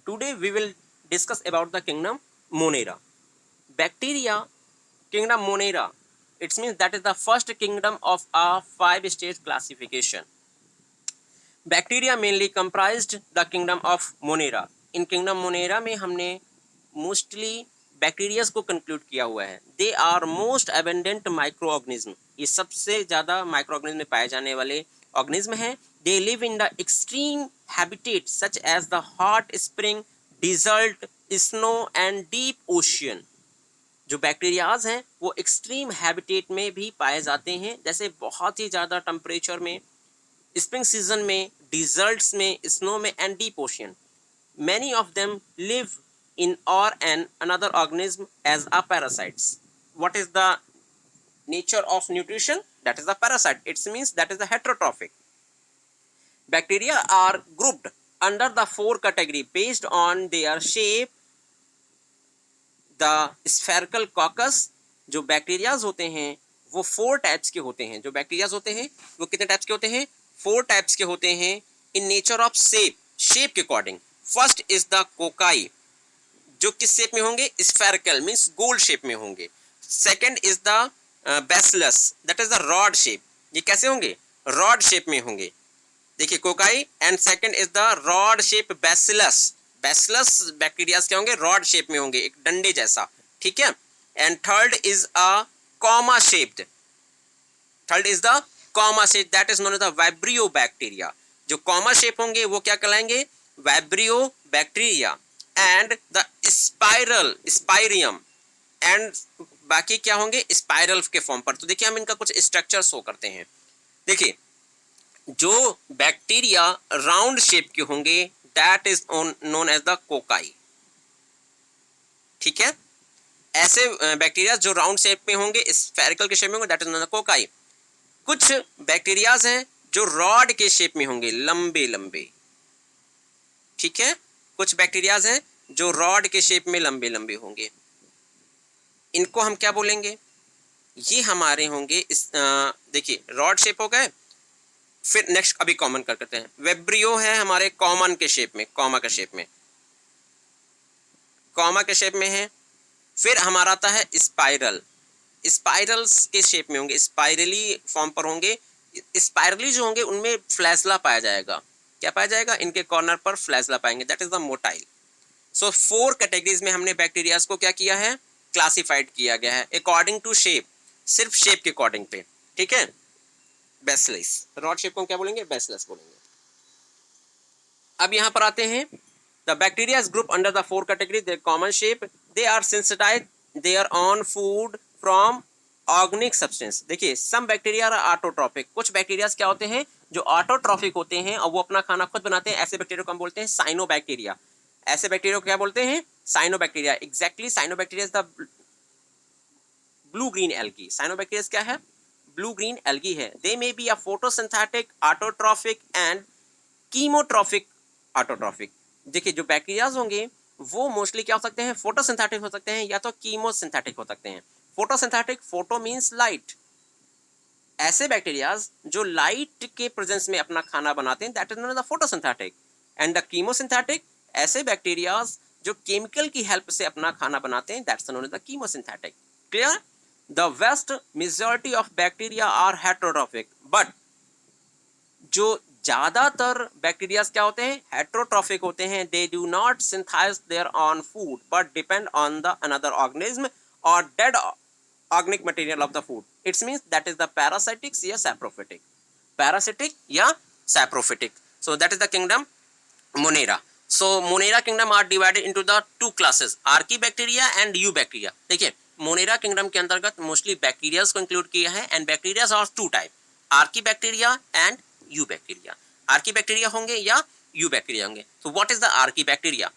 Today we will discuss about the kingdom Monera. Bacteria kingdom Monera. It means that is the first kingdom of a 5-stage classification. Bacteria mainly comprised the kingdom of Monera. In kingdom Monera में हमने mostly bacterias को conclude किया हुआ है. They are most abundant micro organism. ये सबसे ज़्यादा micro organism में पाए जाने वाले ऑर्गेनिज्म हैं. They live in the extreme habitat such as the hot spring, desert, snow and deep ocean. जो बैक्टीरियाज हैं वो एक्सट्रीम हैबिटेट में भी पाए जाते हैं, जैसे बहुत ही ज़्यादा टेम्परेचर में, स्प्रिंग सीजन में, डिजर्ट्स में, स्नो में and deep ocean. Many of them live in or an another organism as a parasites. What is the nature of nutrition? That is the parasite. It means that is the heterotrophic. Bacteria are grouped under the 4 category based on their shape. The spherical coccus, जो bacterias होते हैं वो 4 types के होते हैं. जो bacterias होते हैं वो कितने टाइप्स के होते हैं? 4 टाइप्स के होते हैं इन नेचर ऑफ शेप के according. First is the cocci, जो किस शेप में होंगे? स्फेरिकल मीन्स गोल शेप में होंगे. Second is the bacillus, that is the rod shape. ये कैसे होंगे? रॉड शेप में होंगे. देखिए cocci. And second is the rod shape bacillus. Bacillus bacterias क्या होंगे? रॉड शेप में होंगे, एक डंडे जैसा. ठीक है. And third is a comma shaped. Third is the comma shape, that is known as the vibrio bacteria. जो कॉमा शेप होंगे वो क्या कहलाएंगे? Vibrio bacteria. And the spirillum and बाकी क्या होंगे? स्पाइरल के फॉर्म पर. तो देखिए हम इनका कुछ स्ट्रक्चर शो करते हैं. देखिए जो बैक्टीरिया राउंड शेप के होंगे that is known as the cocci. ठीक है. ऐसे बैक्टीरिया जो राउंड शेप में होंगे, स्फेरिकल के शेप में होंगे, that is known as cocci. कुछ बैक्टीरियाज हैं जो रॉड के शेप में होंगे, लंबे लंबे. ठीक है. कुछ बैक्टीरियाज हैं जो रॉड के शेप में लंबे लंबे होंगे. इनको हम क्या बोलेंगे? ये हमारे होंगे देखिए रॉड शेप हो गए. फिर नेक्स्ट अभी कॉमन कर करते हैं. वेब्रियो है हमारे कॉमन के शेप में, कॉमा के शेप में, कॉमा के शेप में है. फिर हमारा आता है स्पाइरल. स्पाइरल्स के शेप में होंगे, स्पाइरली फॉर्म पर होंगे. स्पाइरली जो होंगे उनमें फ्लैजला पाया जाएगा. क्या पाया जाएगा? इनके कॉर्नर पर फ्लैजला पाएंगे, that is the motile. So 4 categories में हमने बैक्टीरियाज को क्या किया है? क्लासिफाइड किया गया है अकॉर्डिंग टू शेप, सिर्फ शेप के अकॉर्डिंग पे. ठीक है. बैसिलस, रॉड शेप को क्या बोलेंगे? बैसिलस बोलेंगे. अब यहां पर आते हैं. The bacteria is group under the 4 category. Their common shape, they are sensitize their own food from organic substance. देखिए सम बैक्टीरिया आर ऑटोट्रॉफिक. कुछ बैक्टीरियाज क्या होते हैं? जो ऑटोट्रॉफिक होते हैं और वो अपना खाना खुद बनाते हैं. ऐसे बैक्टीरिया को हम बोलते हैं साइनोबैक्टीरिया. ऐसे बैक्टीरिया को क्या बोलते हैं? Cyanobacteria. Exactly cyanobacteria is the blue green algae. Cyanobacteria क्या है? ब्लू ग्रीन एल्गी है. They may be a photosynthetic, autotrophic and chemotrophic. Autotrophic. देखिए जो बैक्टीरियाज होंगे वो मोस्टली क्या हो सकते हैं? फोटोसिंथेटिक हो सकते हैं या तो कीमोसिंथेटिक हो सकते हैं. Photosynthetic, photo means light. ऐसे बैक्टीरियाज जो लाइट के प्रेजेंस में अपना खाना बनाते हैं that is known as the photosynthetic. And the chemosynthetic, ऐसे बैक्टीरियाज जो केमिकल की हेल्प से अपना खाना बनाते हैं that's known as the chemosynthetic. Clear? The vast majority of bacteria are heterotrophic. But जो ज्यादातर बैक्टीरियाज क्या होते हैं? हेटेरोट्रॉफिक होते हैं. They do not synthesize their own food but depend on the another organism और dead organic material of the food. It means that is the parasitic या saprophytic. Parasitic या saprophytic. So that is the kingdom Monera. So Monera kingdom are divided into the 2 classes, Archaebacteria and Eubacteria. देखिए Monera kingdom के अंतर्गत mostly bacterias को include किया है. And bacterias are 2 type, Archaebacteria and Eubacteria. Archaebacteria होंगे या Eubacteria होंगे. So what is the Archaebacteria?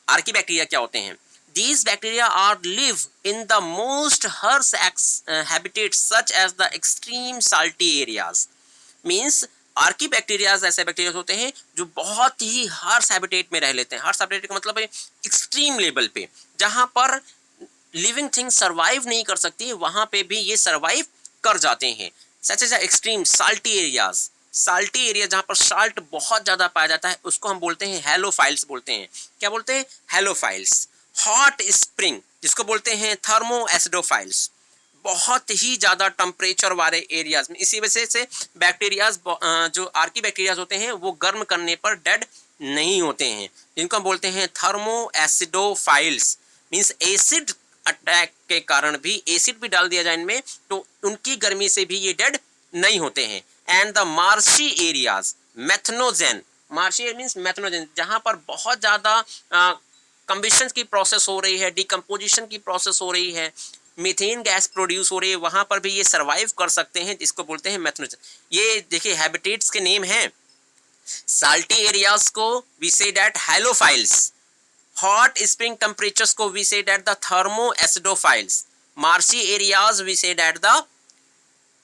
Archaebacteria क्या होते हैं? These bacteria are live in the most harsh habitats such as the extreme salty areas. Means आर्कीबैक्टीरियाज ऐसे bacteria होते हैं जो बहुत ही हार्श हैबिटेट में रह लेते हैं. हार्श हैबिटेट का मतलब है एक्सट्रीम लेवल पे, जहां पर लिविंग थिंग सर्वाइव नहीं कर सकती, वहां पे भी ये सर्वाइव कर जाते हैं. Such as extreme salty areas. Salty area जहाँ पर साल्ट बहुत ज़्यादा पाया जाता है उसको हम बोलते हैं हेलोफाइल्स बोलते हैं। क्या बोलते हैं? हेलोफाइल्स। हॉट स्प्रिंग जिसको बोलते हैं थर्मो एसिडोफाइल्स, बहुत ही ज़्यादा टेम्परेचर वाले एरियाज में, इसी वजह से बैक्टीरियाज जो आर्की बैक्टीरियाज होते हैं वो गर्म करने पर डेड नहीं होते हैं, जिनको हम बोलते हैं thermo acidophiles. Means acid attack के कारण भी, एसिड भी डाल दिया जाए इनमें तो उनकी गर्मी से भी ये डेड नहीं होते हैं। And the marshy areas methanogen, marshy means methanogen, जहाँ पर बहुत ज़्यादा कंबिशन की प्रोसेस हो रही है, डिकम्पोजिशन की प्रोसेस हो रही है, मीथेन गैस प्रोड्यूस हो रही है, वहाँ पर भी ये सर्वाइव कर सकते हैं, जिसको बोलते हैं मेथनोजेन। ये देखिए हैबिटेट्स के नेम हैं। साल्टी एरियाज को we say that halophiles, hot spring temperatures को we say that the thermo acidophiles, marshy areas we say that the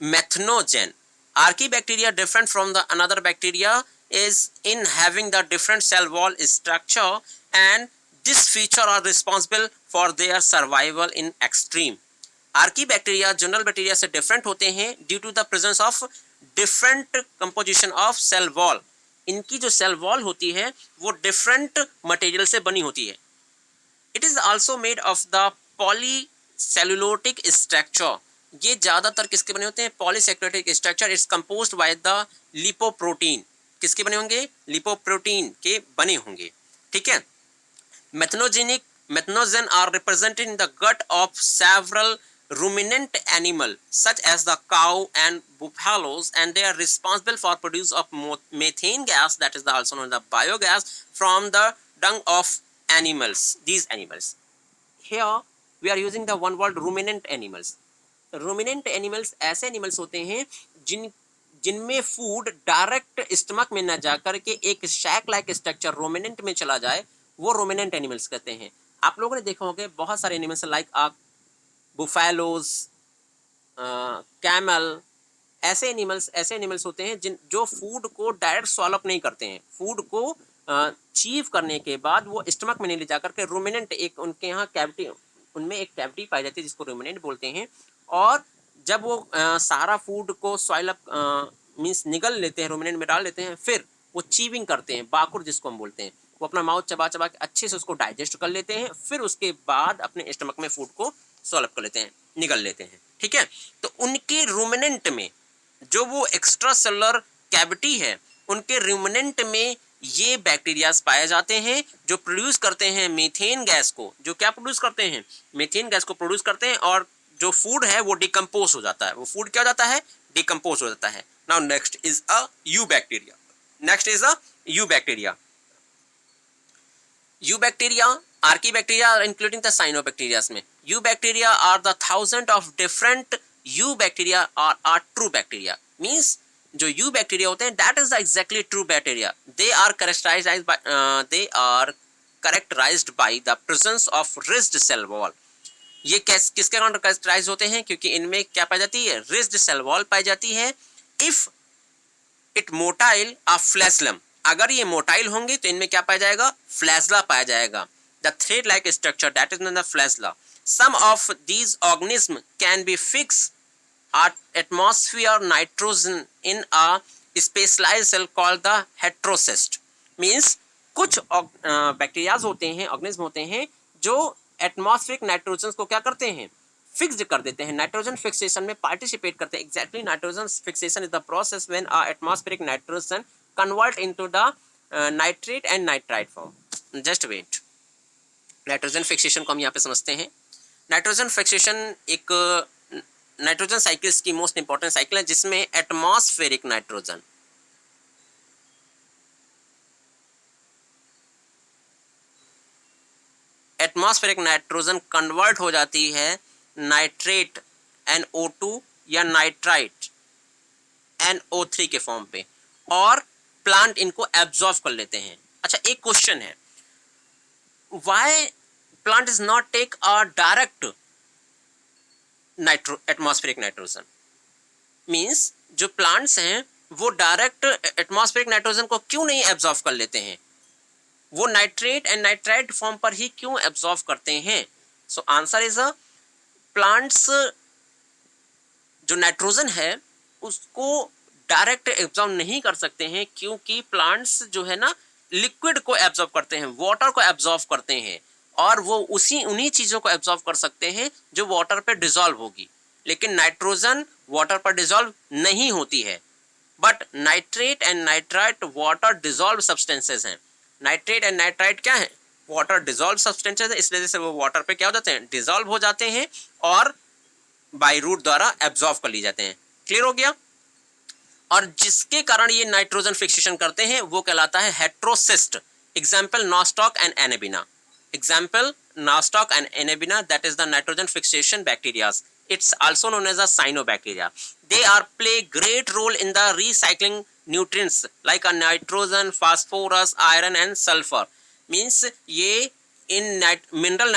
methanogen. Archaebacteria different from the another bacteria is in having the different cell wall structure, and this feature are responsible for their survival in extreme. Archaebacteria general bacteria से different होते हैं due to the presence of different composition of cell wall. इनकी जो cell wall होती है वो different material से बनी होती है। It is also made of the polycellulotic structure. ये ज़्यादातर किसके बने होते हैं? Polysaccharidic structure. It's composed by the lipoprotein. किसके बने होंगे? लिपोप्रोटीन के बने होंगे। ठीक है। Methanogen are represented in the gut of several ruminant animal such as the cow and buffaloes, and they are responsible for produce of methane gas, that is also known as the biogas, from the dung of animals. These animals, here we are using the one word ruminant animals. Ruminant animals ऐसे animals होते हैं जिनमें food direct stomach में न जाकर के एक शैक like structure ruminant में चला जाए, वो रूमिनेंट एनिमल्स कहते हैं। आप लोगों ने देखा होगा बहुत सारे एनिमल्स लाइक बुफेलोज, कैमल, ऐसे एनिमल्स होते हैं जो फूड को डायरेक्ट स्वॉलो नहीं करते हैं। फूड को चीव करने के बाद वो स्टमक में नहीं ले जाकर के रूमिनेंट, एक उनके यहाँ कैविटी, उनमें एक कैविटी पाई जाती है जिसको रूमिनेंट बोलते हैं, और जब वो सारा फूड को सॉइल अप मीन्स निगल लेते हैं, रूमिनेंट में डाल लेते हैं, फिर वो चीविंग करते हैं, बाकुर जिसको हम बोलते हैं, वो अपना माउथ चबा चबा के अच्छे से उसको डाइजेस्ट कर लेते हैं, फिर उसके बाद अपने स्टमक में फूड को सॉल्व कर लेते हैं, निगल लेते हैं। ठीक है। तो उनके रूमिनेंट में जो वो एक्स्ट्रा सेलुलर कैविटी है, उनके रूमिनेंट में ये बैक्टीरियाज पाए जाते हैं जो प्रोड्यूस करते हैं मीथेन गैस को। जो क्या प्रोड्यूस करते हैं? मीथेन गैस को प्रोड्यूस करते हैं, और जो फूड है वो डिकम्पोज हो जाता है। वो फूड क्या हो जाता है? डिकम्पोज हो जाता है। Now next is a eubacteria. Next is a eubacteria. Eubacteria, archaebacteria including the cyanobacterias में, eubacteria are the thousand of different eubacteria are true bacteria. Means जो eubacteria होते हैं that is the exactly true bacteria. They are characterised by the presence of rigid cell wall. ये किसके कारण characterise होते हैं? क्योंकि इनमें क्या पाई जाती है? रिज्ड सेल वॉल पाई जाती है। If it motile a flagellum, अगर ये मोटाइल होंगे तो इनमें क्या पाया जाएगा? फ्लैजला पाया जाएगा। The thread like structure that is known the flagella. Some of these organism can be fix atmosphere nitrogen in a specialized cell called the heterocyst. Means कुछ बैक्टीरियाज होते हैं, ऑर्गेनिज्म होते हैं जो एटमॉस्फेरिक नाइट्रोजन को क्या करते हैं? फिक्स्ड कर देते हैं, नाइट्रोजन फिक्सेशन में पार्टिसिपेट करते हैं। Exactly nitrogen fixation is the process when a atmospheric nitrogen convert into the nitrate and nitrite form. Just wait, nitrogen fixation को हम यहाँ पे समझते हैं। नाइट्रोजन फिक्सेशन एक नाइट्रोजन साइकिल्स की मोस्ट इंपॉर्टेंट साइकिल है, जिसमें एटमॉस्फेरिक नाइट्रोजन कन्वर्ट हो जाती है नाइट्रेट NO2 या नाइट्राइट NO3 के फॉर्म पे, और प्लांट इनको एब्जॉर्ब कर लेते हैं। अच्छा, एक क्वेश्चन है, why plant is not take a direct atmospheric nitrogen? Means जो प्लांट्स हैं वो डायरेक्ट एटमॉस्फेरिक नाइट्रोजन को क्यों नहीं एब्जॉर्ब कर लेते हैं? वो नाइट्रेट एंड नाइट्राइट फॉर्म पर ही क्यों एब्जॉर्ब करते हैं? So answer is a plants जो नाइट्रोजन है उसको डायरेक्ट एब्जॉर्ब नहीं कर सकते हैं, क्योंकि प्लांट्स जो है ना लिक्विड को एब्जॉर्ब करते हैं, वाटर को एब्जॉर्ब करते हैं, और वो उन्हीं चीज़ों को एब्जॉर्ब कर सकते हैं जो वाटर पे डिसॉल्व होगी। लेकिन नाइट्रोजन वाटर पर डिसॉल्व नहीं होती है। But nitrate and nitrite water dissolve substances हैं। नाइट्रेट एंड नाइट्राइट क्या है? वाटर डिसॉल्व सब्सटेंसेज है, इस वजह से वो वाटर पे क्या हो जाते हैं? डिसॉल्व हो जाते हैं और बाय रूट द्वारा एब्जॉर्व कर लिए जाते हैं। क्लियर हो गया? और जिसके कारण ये नाइट्रोजन फिक्सेशन करते हैं वो कहलाता है heterocyst. Example Nostoc and Anabaena. Example Nostoc and Anabaena, that is the nitrogen fixation bacteria. It's also known as a cyanobacteria. They are play great role in the recycling nutrients like a nitrogen, phosphorus, iron and sulfur. Means ये इन mineral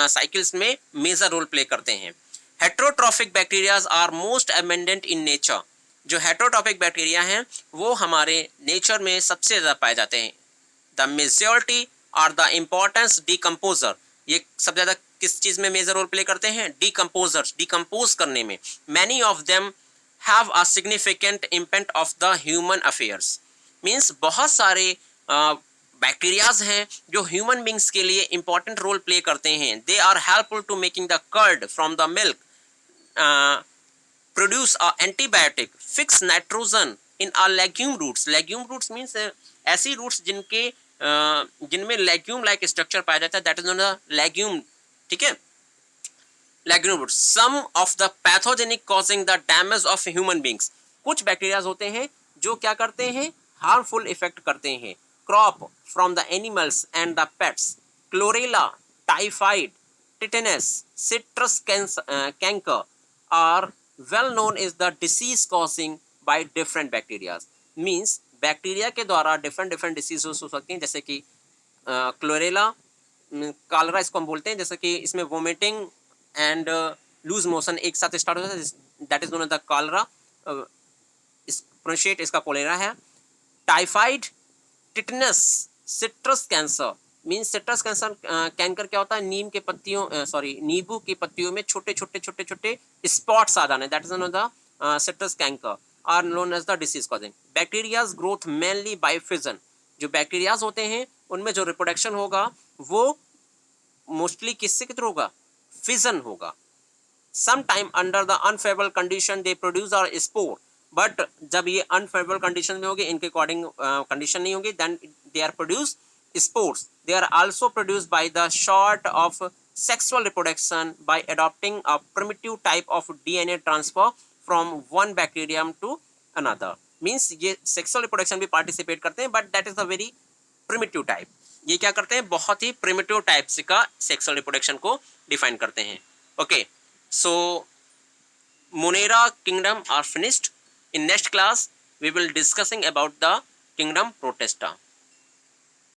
cycles में major role play करते हैं. Heterotrophic bacteria are most abundant in nature. जो heterotrophic bacteria हैं वो हमारे nature में सबसे ज़्यादा पाए जाते हैं. The majority are the importance decomposer. ये सबसे ज़्यादा किस चीज़ में मेजर रोल प्ले करते हैं? डिकम्पोजर्स, डिकम्पोज करने में। Many of them have a significant impact of the human affairs. Means बहुत सारे बैक्टीरियाज हैं जो ह्यूमन बींग्स के लिए इंपॉर्टेंट रोल प्ले करते हैं। They are helpful to making the curd from the milk, produce a antibiotic, fix nitrogen in a legume roots. Legume roots means ऐसी roots जिनमें लेग्यूम लाइक स्ट्रक्चर पाया जाता है, that is known as legume. ठीक है, legume roots. Some of the pathogenic causing the damage of human beings. कुछ bacterias होते हैं जो क्या करते हैं? हार्मफुल इफेक्ट करते हैं crop from the animals and the pets. Cholera, typhoid, tetanus, citrus canker are well known is the disease causing by different bacterias. Means bacteria के द्वारा डिफरेंट डिसीज हो सकती हैं, जैसे कि क्लोरेला, कालरा इसको हम बोलते हैं, जैसे कि इसमें वोमिटिंग एंड लूज मोशन एक साथ स्टार्ट होता है, that is known as the cholera. इस प्रोनाउंशिएट इसका कोलेरा है। Typhoid, tetanus, citrus cancer. Means citrus cancer canker क्या होता है? नीम के पत्तियों नींबू की पत्तियों में छोटे छोटे स्पॉट्स आ जाने, that is known as the citrus canker are known as the disease causing. Bacterias growth mainly by fission. जो बैक्टीरियाज होते हैं उनमें जो रिप्रोडक्शन होगा वो मोस्टली किससे के थ्रू होगा? फिजन होगा। Some time under the unfavourable condition they produce are spore. But जब ये अनफेवरेबल कंडीशन में होगी, इनके अकॉर्डिंग कंडीशन नहीं होगी, then they are produce spores. They are also produce by the short of sexual reproduction by adopting a primitive type of DNA transfer from one bacterium to another. Means ये sexual reproduction भी participate करते हैं, but that is the very primitive type. ये क्या करते हैं? बहुत ही primitive types का sexual reproduction को define करते हैं. Okay, so Monera kingdom are finished. In next class we will discussing about the kingdom Protista.